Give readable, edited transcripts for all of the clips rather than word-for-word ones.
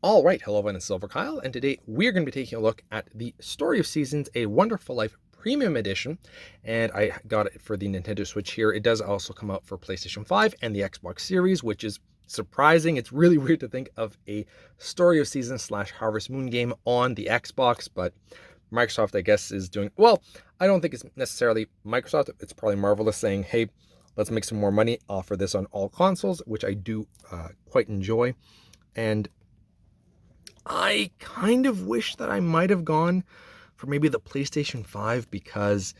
All right, hello, everyone, it's silverkyle, and today we're going to be taking a look at the Story of Seasons, A Wonderful Life Premium Edition, and I got it for the Nintendo Switch here. It does also come out for PlayStation 5 and the Xbox Series, which is surprising. It's really weird to think of a Story of Seasons / Harvest Moon game on the Xbox, but Microsoft, I guess, is doing, well, I don't think it's necessarily Microsoft. It's probably Marvelous saying, hey, let's make some more money, offer this on all consoles, which I do quite enjoy. And I kind of wish that I might have gone for maybe the PlayStation 5 because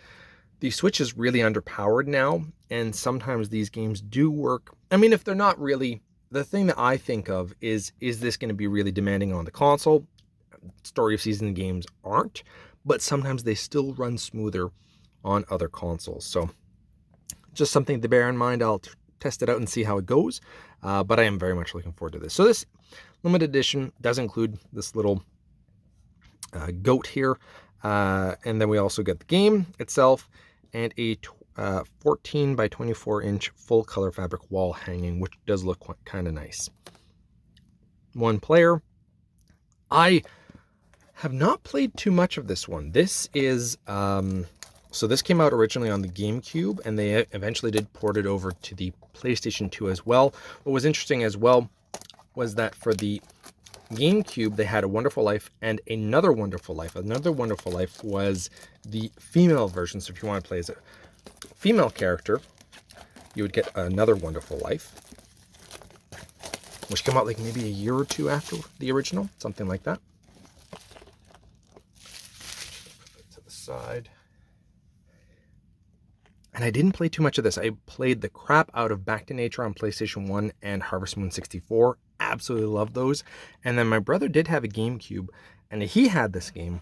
the Switch is really underpowered now, and sometimes these games do work. I mean, if they're not really, the thing that I think of is this going to be really demanding on the console? Story of Season games aren't, but sometimes they still run smoother on other consoles. So just something to bear in mind. I'll test it out and see how it goes, but I am very much looking forward to this. So this limited edition does include this little goat here, and then we also get the game itself and a 14 by 24 inch full color fabric wall hanging, which does look kind of nice. One player. I have not played too much of this one. This is so this came out originally on the GameCube, and they eventually did port it over to the PlayStation 2 as well. What was interesting as well was that for the GameCube, they had A Wonderful Life and Another Wonderful Life. Another Wonderful Life was the female version. So if you want to play as a female character, you would get Another Wonderful Life, which came out like maybe a year or two after the original, something like that. Put it to the side. And I didn't play too much of this. I played the crap out of Back to Nature on PlayStation 1 and Harvest Moon 64. Absolutely love those. And then my brother did have a GameCube, and he had this game,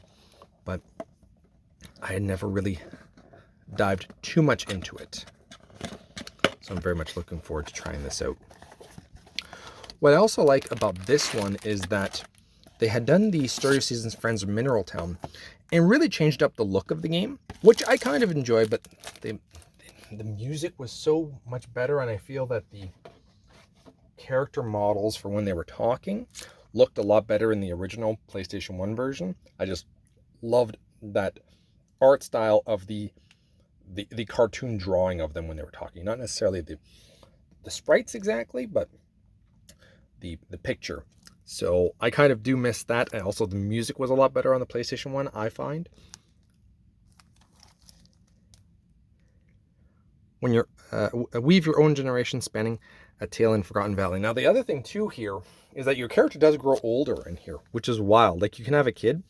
but I had never really dived too much into it. So I'm very much looking forward to trying this out. What I also like about this one is that they had done the Story of Seasons Friends of Mineral Town and really changed up the look of the game, which I kind of enjoy, but the music was so much better, and I feel that the character models for when they were talking looked a lot better in the original PlayStation 1 version. I just loved that art style of the cartoon drawing of them when they were talking. Not necessarily the sprites exactly, but the picture. So I kind of do miss that. And also the music was a lot better on the PlayStation 1, I find. When you're weave your own generation spanning a tale in Forgotten Valley. Now the other thing too here is that your character does grow older in here, which is wild. Like, you can have a kid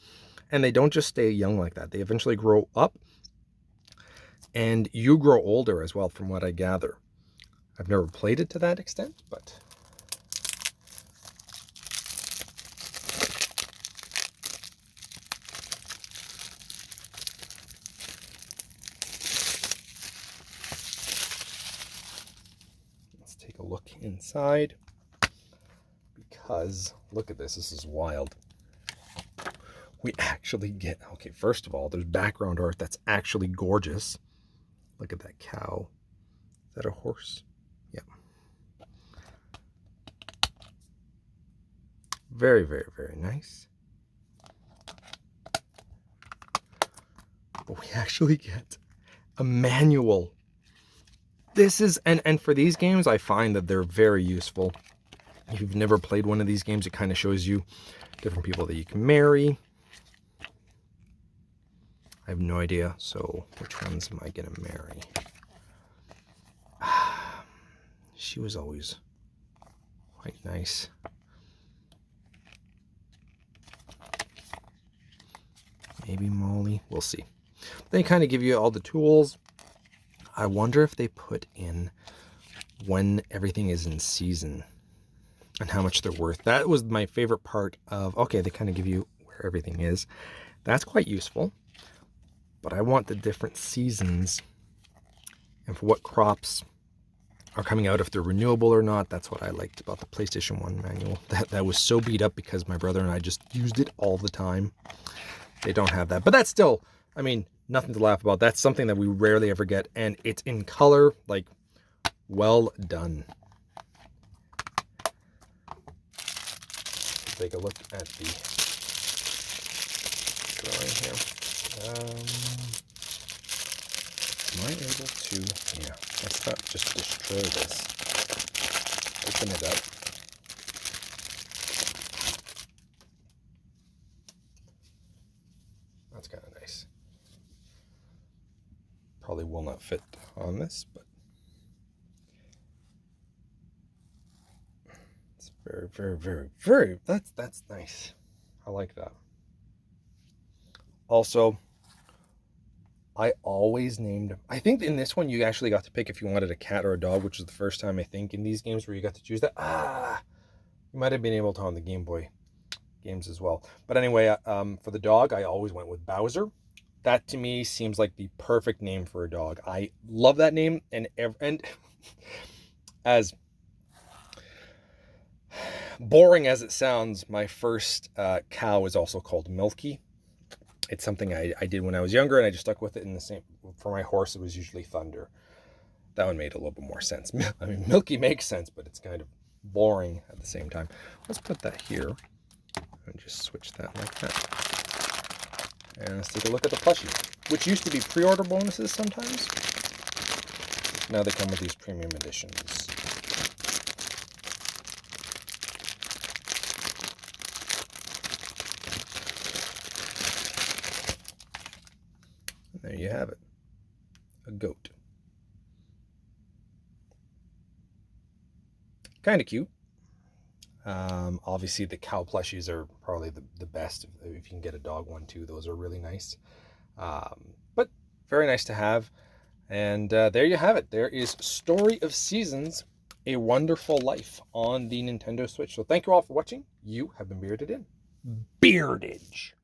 and they don't just stay young like that. They eventually grow up and you grow older as well, from what I gather. I've never played it to that extent, but take a look inside, because look at this. This is wild. We actually get, okay, first of all, there's background art that's actually gorgeous. Look at that cow. Is that a horse? Yeah. Very, very, very nice. But we actually get a manual. This is, and for these games, I find that they're very useful. If you've never played one of these games, it kind of shows you different people that you can marry. I have no idea, so which ones am I going to marry? She was always quite nice. Maybe Molly, we'll see. They kind of give you all the tools. I wonder if they put in when everything is in season and how much they're worth. That was my favorite part of, okay, they kind of give you where everything is. That's quite useful. But I want the different seasons and for what crops are coming out, if they're renewable or not. That's what I liked about the PlayStation 1 manual. That was so beat up because my brother and I just used it all the time. They don't have that. But that's still, I mean, nothing to laugh about. That's something that we rarely ever get, and it's in color. Like, well done. take a look at the drawing here. Am I able to, yeah, let's not just destroy this. Open it up. That's kind of nice. Probably will not fit on this, but it's very, very, very, very, that's nice. I like that. Also, I always named, I think in this one you actually got to pick if you wanted a cat or a dog, which is the first time I think in these games where you got to choose that. You might have been able to on the Game Boy games as well. But anyway, for the dog, I always went with Bowser. That to me seems like the perfect name for a dog. I love that name, and as boring as it sounds, my first cow is also called Milky. It's something I did when I was younger, and I just stuck with it. In the same for my horse, it was usually Thunder. That one made a little bit more sense. I mean, Milky makes sense, but it's kind of boring at the same time. Let's put that here and just switch that like that. And let's take a look at the plushie, which used to be pre-order bonuses sometimes. Now they come with these premium editions. And there you have it, a goat. Kind of cute. Obviously the cow plushies are probably the best. If you can get a dog one too, those are really nice. But very nice to have. And there you have it. There is Story of Seasons, A Wonderful Life on the Nintendo Switch. So thank you all for watching. You have been bearded in. Beardage.